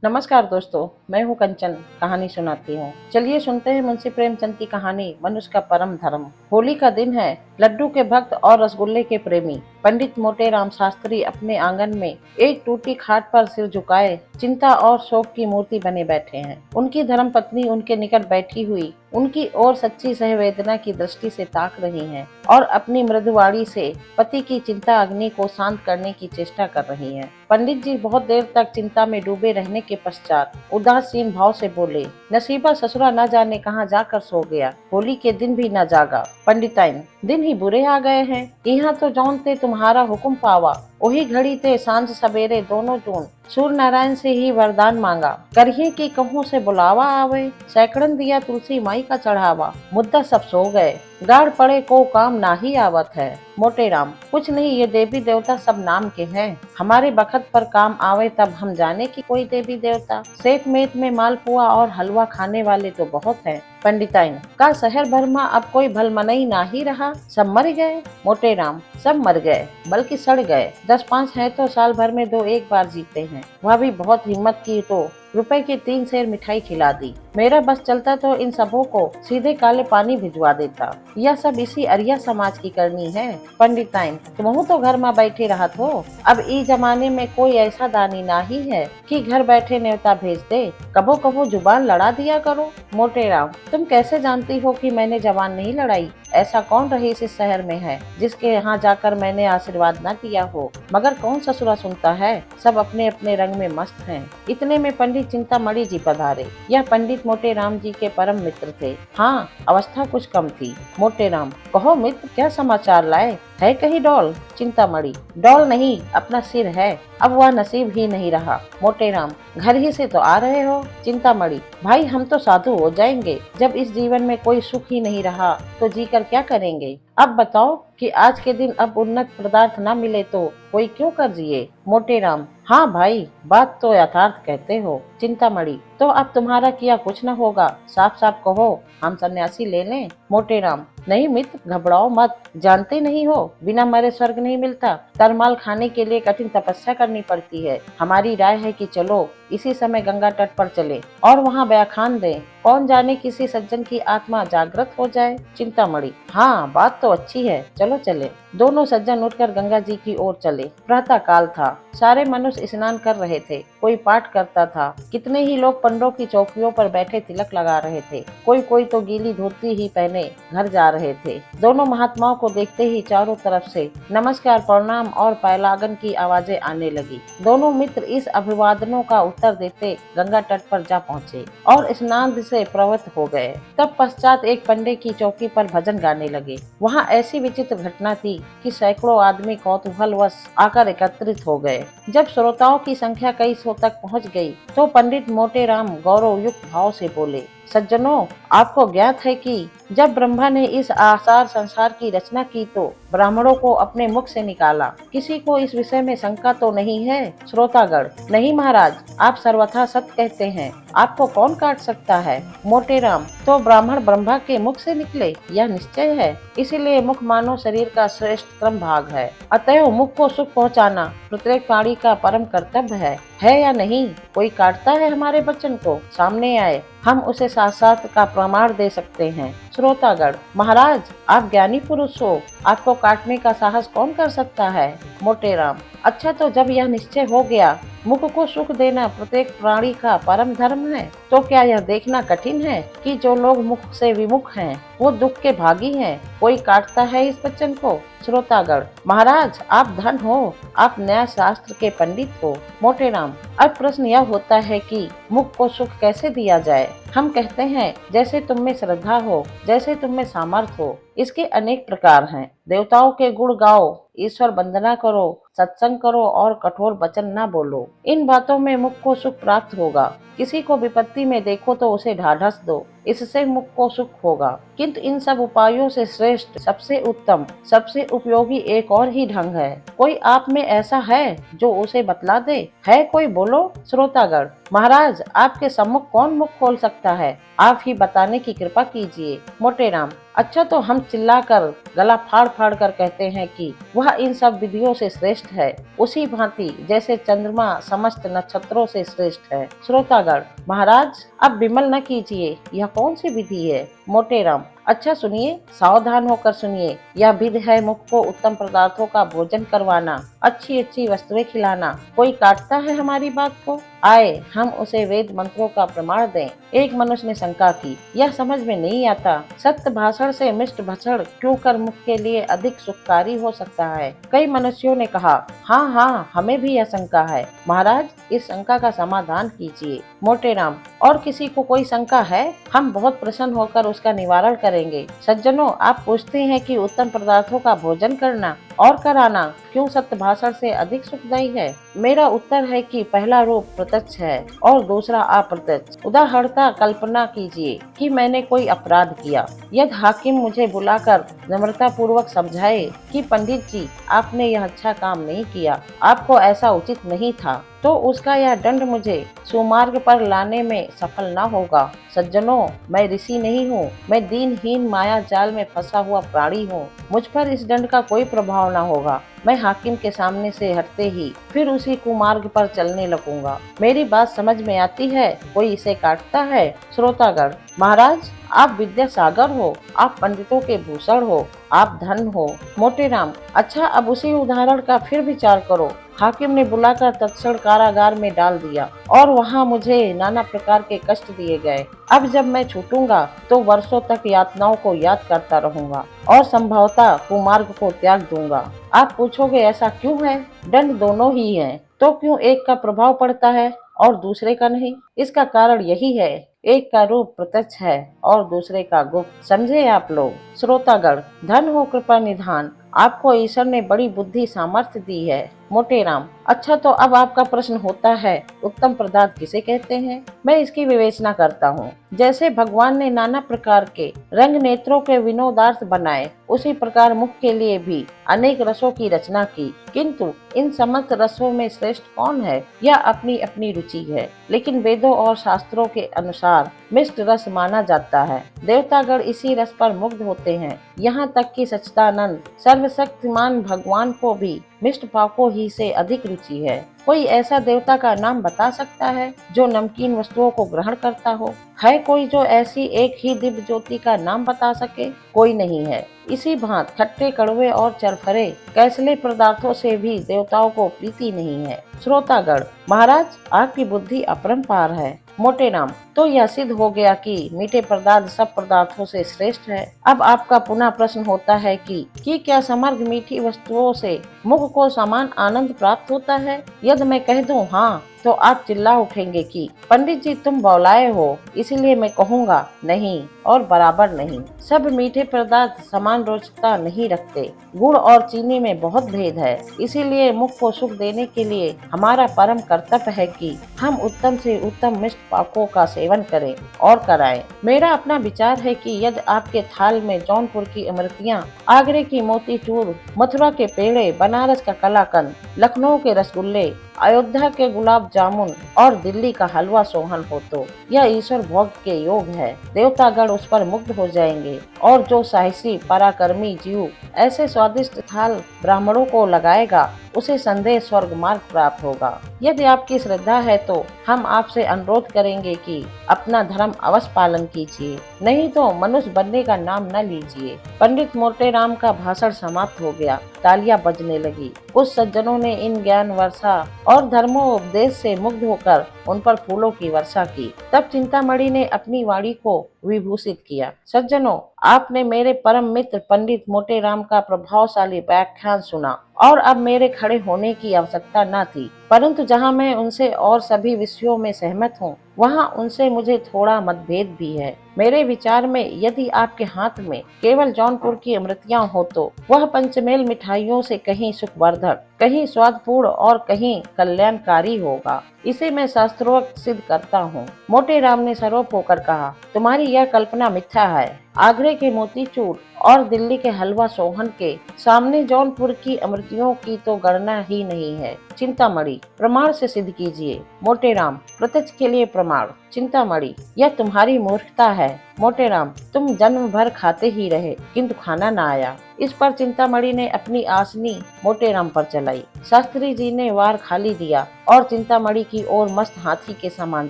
नमस्कार दोस्तों, मैं हूँ कंचन। कहानी सुनाती हूँ। चलिए सुनते हैं मुंशी प्रेमचंद की कहानी मनुष्य का परम धर्म। होली का दिन है। लड्डू के भक्त और रसगुल्ले के प्रेमी पंडित मोटेराम शास्त्री अपने आंगन में एक टूटी खाट पर सिर झुकाए चिंता और शोक की मूर्ति बने बैठे हैं। उनकी धर्म पत्नी उनके निकट बैठी हुई उनकी ओर सच्ची सहवेदना की दृष्टि से ताक रही हैं और अपनी मृदुवाणी से पति की चिंता अग्नि को शांत करने की चेष्टा कर रही हैं। पंडित जी बहुत देर तक चिंता में डूबे रहने के पश्चात उदासीन भाव से बोले, नसीबा ससुरा न जाने कहाँ जाकर सो गया, होली के दिन भी न जागा। पंडिताइन, दिन ही बुरे आ गए हैं। यहाँ तो जौन ते तुम्हारा हुक्म पावा, वही घड़ी ते सांझ सवेरे दोनों जून सूर्य नारायण से ही वरदान मांगा, करिए कि कहूँ से बुलावा आवे, सैकड़न दिया तुलसी माई का चढ़ावा, मुद्दा सब सो गए, गाड़ पड़े को काम ना ही आवत है। मोटेराम, कुछ नहीं, ये देवी देवता सब नाम के हैं। हमारे बखत पर काम आवे तब हम जाने की कोई देवी देवता। सेठ मेट में मालपुआ और हलवा खाने वाले तो बहुत हैं। पंडिताइन, का शहर भर में अब कोई भलमनई ना ही रहा, सब मर गए। मोटेराम, सब मर गए बल्कि सड़ गए। 10-5 हैं तो साल भर में 2-1 बार जीते हैं, वह भी बहुत हिम्मत की तो रुपए की 3 सेर मिठाई खिला दी। मेरा बस चलता तो इन सबों को सीधे काले पानी भिजवा देता। यह सब इसी अरिया समाज की करनी है। पंडिताइन, तुम तो घर में बैठे रहा हो, अब इस जमाने में कोई ऐसा दानी ना ही है कि घर बैठे न्योता भेज दे। कबो कबो जुबान लड़ा दिया करो। मोटेराम, तुम कैसे जानती हो कि मैंने जबान नहीं लड़ाई? ऐसा कौन रईस इस शहर में है जिसके यहाँ जाकर मैंने आशीर्वाद न दिया हो? मगर कौन ससुरा सुनता है, सब अपने अपने रंग में मस्त हैं। इतने में पंडित चिंतामणि जी पधारे। यह पंडित मोटेराम जी के परम मित्र थे। हाँ, अवस्था कुछ कम थी। मोटेराम, कहो मित्र, क्या समाचार लाए? है कहीं डौल? चिंतामणि, डौल नहीं, अपना सिर है, अब वह नसीब ही नहीं रहा। मोटेराम, घर ही से तो आ रहे हो। चिंतामणि, भाई हम तो साधु हो जाएंगे, जब इस जीवन में कोई सुख ही नहीं रहा तो जीकर क्या करेंगे? अब बताओ कि आज के दिन अब उन्नत पदार्थ न मिले तो कोई क्यों कर जिए? मोटेराम, हाँ भाई, बात तो यथार्थ कहते हो। चिंतामणि, तो अब तुम्हारा किया कुछ न होगा, साफ साफ कहो, हम सन्यासी ले लें? मोटेराम, नहीं मित्र, घबराओ मत, जानते नहीं हो बिना मरे स्वर्ग नहीं मिलता। तरमाल खाने के लिए कठिन तपस्या करनी पड़ती है। हमारी राय है कि चलो इसी समय गंगा तट पर चले और वहाँ व्याख्यान दें, कौन जाने किसी सज्जन की आत्मा जागृत हो जाए। चिंतामणि, हाँ बात तो अच्छी है, चलो चले। दोनों सज्जन उठकर गंगा जी की ओर चले। प्रातः काल था, सारे मनुष्य स्नान कर रहे थे, कोई पाठ करता था, कितने ही लोग पंडों की चौकियों पर बैठे तिलक लगा रहे थे, कोई कोई तो गीली धोती ही पहने घर जा रहे थे। दोनों महात्माओं को देखते ही चारों तरफ से नमस्कार, प्रणाम और पैलागन की आवाजें आने लगी। दोनों मित्र इस अभिवादनों का उत्तर देते गंगा तट पर जा पहुँचे और स्नान से प्रवृत्त हो गए। तब पश्चात एक पंडे की चौकी पर भजन गाने लगे। वहाँ ऐसी विचित्र घटना थी कि सैकड़ों आदमी कौतूहलवश आकर एकत्रित हो गए। जब श्रोताओं की संख्या कई सौ तक पहुँच गई तो पंडित मोटेराम गौरव युक्त भाव से बोले, सज्जनों, आपको ज्ञात है कि जब ब्रह्मा ने इस आसार संसार की रचना की तो ब्राह्मणों को अपने मुख से निकाला। किसी को इस विषय में शंका तो नहीं है? श्रोतागण, नहीं महाराज, आप सर्वथा सत्य कहते हैं, आपको कौन काट सकता है? मोटेराम, तो ब्राह्मण ब्रह्मा के मुख से निकले, यह निश्चय है। इसीलिए मुख मानव शरीर का श्रेष्ठतम भाग है। अतएव मुख को सुख पहुँचाना प्रत्येक प्राणी का परम कर्तव्य है या नहीं? कोई काटता है हमारे वचन को, सामने आए, हम उसे साथ का प्रमाण दे सकते हैं। श्रोतागण, महाराज आप ज्ञानी पुरुष हो, आपको काटने का साहस कौन कर सकता है? मोटेराम, अच्छा, तो जब यह निश्चय हो गया मुख को सुख देना प्रत्येक प्राणी का परम धर्म है, तो क्या यह देखना कठिन है कि जो लोग मुख से विमुख हैं वो दुख के भागी हैं? कोई काटता है इस वचन को? श्रोतागण, महाराज आप धन हो, आप न्याय शास्त्र के पंडित हो। मोटेराम, अब प्रश्न यह होता है कि मुख को सुख कैसे दिया जाए? हम कहते हैं जैसे तुम में श्रद्धा हो, जैसे तुम में सामर्थ्य हो। इसके अनेक प्रकार हैं। देवताओं के गुण गाओ, ईश्वर वंदना करो, सत्संग करो और कठोर वचन न बोलो। इन बातों में मुख को सुख प्राप्त होगा। किसी को विपत्ति में देखो तो उसे ढाढ़स दो, इससे मुख को सुख होगा। किंतु इन सब उपायों से श्रेष्ठ, सबसे उत्तम, सबसे उपयोगी एक और ही ढंग है। कोई आप में ऐसा है जो उसे बतला दे? है कोई? बोलो। श्रोतागण, महाराज आपके सम्मुख कौन मुख खोल सकता है? आप ही बताने की कृपा कीजिए। मोटे राम, अच्छा तो हम चिल्लाकर गला फाड़ फाड़ कर कहते हैं कि वह इन सब विधियों से श्रेष्ठ है, उसी भांति जैसे चंद्रमा समस्त नक्षत्रों से श्रेष्ठ है। श्रोतागण, महाराज अब विमल न कीजिए, यह कौन सी विधि है? मोटे राम, अच्छा सुनिए, सावधान होकर सुनिए। यह विधि है मुख को उत्तम पदार्थों का भोजन करवाना, अच्छी अच्छी वस्तुएं खिलाना। कोई काटता है हमारी बात को, आए हम उसे वेद मंत्रों का प्रमाण दें। एक मनुष्य ने शंका की, यह समझ में नहीं आता, सत्य भाषण से मिष्ट भक्षण क्यों कर मुख के लिए अधिक सुखकारी हो सकता है। कई मनुष्यों ने कहा, हाँ हाँ, हमें भी यह शंका है। महाराज, इस शंका का समाधान कीजिए। मोटे राम, और किसी को कोई शंका है? हम बहुत प्रसन्न होकर उसका निवारण करेंगे। सज्जनों, आप पूछते हैं कि उत्तम पदार्थों का भोजन करना और कराना क्यों सत्य भाषण से अधिक सुखदायी है? मेरा उत्तर है कि पहला रूप प्रत्यक्ष है और दूसरा अप्रत्यक्ष। उदाहरणतः कल्पना कीजिए कि मैंने कोई अपराध किया। यदि हाकिम मुझे बुलाकर नम्रता पूर्वक समझाए कि पंडित जी, आपने यह अच्छा काम नहीं किया, आपको ऐसा उचित नहीं था, तो उसका यह दंड मुझे सुमार्ग पर लाने में सफल न होगा। सज्जनों, मैं ऋषि नहीं हूँ, मैं दीनहीन माया जाल में फंसा हुआ प्राणी हूँ। मुझ पर इस दंड का कोई प्रभाव न होगा। मैं हाकिम के सामने से हटते ही फिर उसी कुमार्ग पर चलने लगूंगा। मेरी बात समझ में आती है? कोई इसे काटता है? श्रोतागण, महाराज, आप विद्या सागर हो, आप पंडितों के भूषण हो, आप धन हो। मोटे राम, अच्छा अब उसी उदाहरण का फिर विचार करो। हाकिम ने बुलाकर तत्क्षण कारागार में डाल दिया और वहाँ मुझे नाना प्रकार के कष्ट दिए गए। अब जब मैं छूटूंगा तो वर्षों तक यातनाओं को याद करता रहूंगा और संभवतः कुमार्ग को त्याग दूंगा। आप पूछोगे ऐसा क्यों है? दंड दोनों ही है, तो क्यों एक का प्रभाव पड़ता है और दूसरे का नहीं? इसका कारण यही है, एक का रूप प्रत्यक्ष है और दूसरे का गुप्त। समझे आप लोग? श्रोतागण, धन हो कृपा निधान, आपको ईश्वर ने बड़ी बुद्धि सामर्थ्य दी है। मोटे राम, अच्छा तो अब आपका प्रश्न होता है, उत्तम पदार्थ किसे कहते हैं? मैं इसकी विवेचना करता हूँ। जैसे भगवान ने नाना प्रकार के रंग नेत्रों के विनोदार्थ बनाए, उसी प्रकार मुख के लिए भी अनेक रसों की रचना की, किंतु इन समस्त रसों में श्रेष्ठ कौन है, यह अपनी अपनी रुचि है। लेकिन वेदों और शास्त्रों के अनुसार मिष्ट रस माना जाता है। देवतागण इसी रस पर मुग्ध होते हैं। यहाँ तक कि सच्चिदानंद सर्वशक्तिमान भगवान को भी मिष्ट पाकों ही से अधिक रुचि है। कोई ऐसा देवता का नाम बता सकता है जो नमकीन वस्तुओं को ग्रहण करता हो? है कोई जो ऐसी एक ही दिव्य ज्योति का नाम बता सके? कोई नहीं है। इसी भांत खट्टे कड़वे और चरफरे कैसले पदार्थों से भी देवताओं को प्रीति नहीं है। श्रोतागण, महाराज, आपकी बुद्धि अपरंपार है। मोटे राम, तो यह सिद्ध हो गया कि मीठे पदार्थ सब पदार्थों से श्रेष्ठ है। अब आपका पुनः प्रश्न होता है कि क्या समग्र मीठी वस्तुओं से मुख को समान आनंद प्राप्त होता है? यदि मैं कह दूं हाँ, तो आप चिल्ला उठेंगे कि पंडित जी तुम बौलाए हो। इसीलिए मैं कहूँगा नहीं और बराबर नहीं। सब मीठे पदार्थ समान रोचकता नहीं रखते। गुड़ और चीनी में बहुत भेद है। इसीलिए मुख को सुख देने के लिए हमारा परम कर्तव्य है कि हम उत्तम से उत्तम मिष्ट पाकों का सेवन करें और कराएं। मेरा अपना विचार है कि यदि आपके थाल में जौनपुर की इमरतियां, आगरे की मोतीचूर, मथुरा के पेड़े, बनारस का कलाकंद, लखनऊ के रसगुल्ले, अयोध्या के गुलाब जामुन और दिल्ली का हलवा सोहन हो, तो यह ईश्वर भोग के योग है। देवतागण उस पर मुग्ध हो जाएंगे और जो साहसी पराक्रमी जीव ऐसे स्वादिष्ट थाल ब्राह्मणों को लगाएगा, उसे संदेह स्वर्ग मार्ग प्राप्त होगा। यदि आपकी श्रद्धा है तो हम आपसे अनुरोध करेंगे कि अपना धर्म अवश्य पालन कीजिए, नहीं तो मनुष्य बनने का नाम न लीजिए। पंडित मोटे राम का भाषण समाप्त हो गया। तालियां बजने लगी। कुछ सज्जनों ने इन ज्ञान वर्षा और धर्मोपदेश से मुग्ध होकर उन पर फूलों की वर्षा की। तब चिंतामणि ने अपनी वाणी को विभूषित किया। सज्जनों, आपने मेरे परम मित्र पंडित मोटे राम का प्रभावशाली व्याख्यान सुना और अब मेरे खड़े होने की आवश्यकता न थी, परंतु जहाँ मैं उनसे और सभी विषयों में सहमत हूँ, वहाँ उनसे मुझे थोड़ा मतभेद भी है। मेरे विचार में यदि आपके हाथ में केवल जौनपुर की अमृतियाँ हो तो वह पंचमेल मिठाइयों से कहीं सुखवर्धक, कहीं स्वादपूर्ण और कहीं कल्याणकारी होगा। इसे मैं शास्त्रोक्त सिद्ध करता हूँ। मोटे राम ने सरोप होकर कहा, तुम्हारी यह कल्पना मिथ्या है। आगरे के मोतीचूर और दिल्ली के हलवा सोहन के सामने जौनपुर की अमृतियों की तो गणना ही नहीं है। चिंतामणि, प्रमाण से सिद्ध कीजिए। मोटे राम, प्रत्यक्ष के लिए प्रमाण। चिंतामणि, यह तुम्हारी मूर्खता है। मोटे राम, तुम जन्म भर खाते ही रहे किंतु खाना न आया। इस पर चिंतामणि ने अपनी आसनी मोटे राम पर चलाई। शास्त्री जी ने वार खाली दिया और चिंतामणि की ओर मस्त हाथी के समान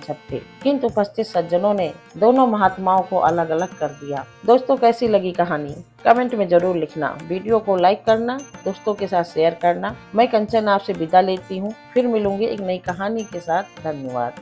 छपटे, किंतु उपस्थित सज्जनों ने दोनों महात्माओं को अलग अलग कर दिया। दोस्तों, कैसी लगी कहानी कमेंट में जरूर लिखना। वीडियो को लाइक करना, दोस्तों के साथ शेयर करना। मैं कंचन आपसे विदा लेती हूँ, फिर मिलूंगी एक नई कहानी के साथ। धन्यवाद।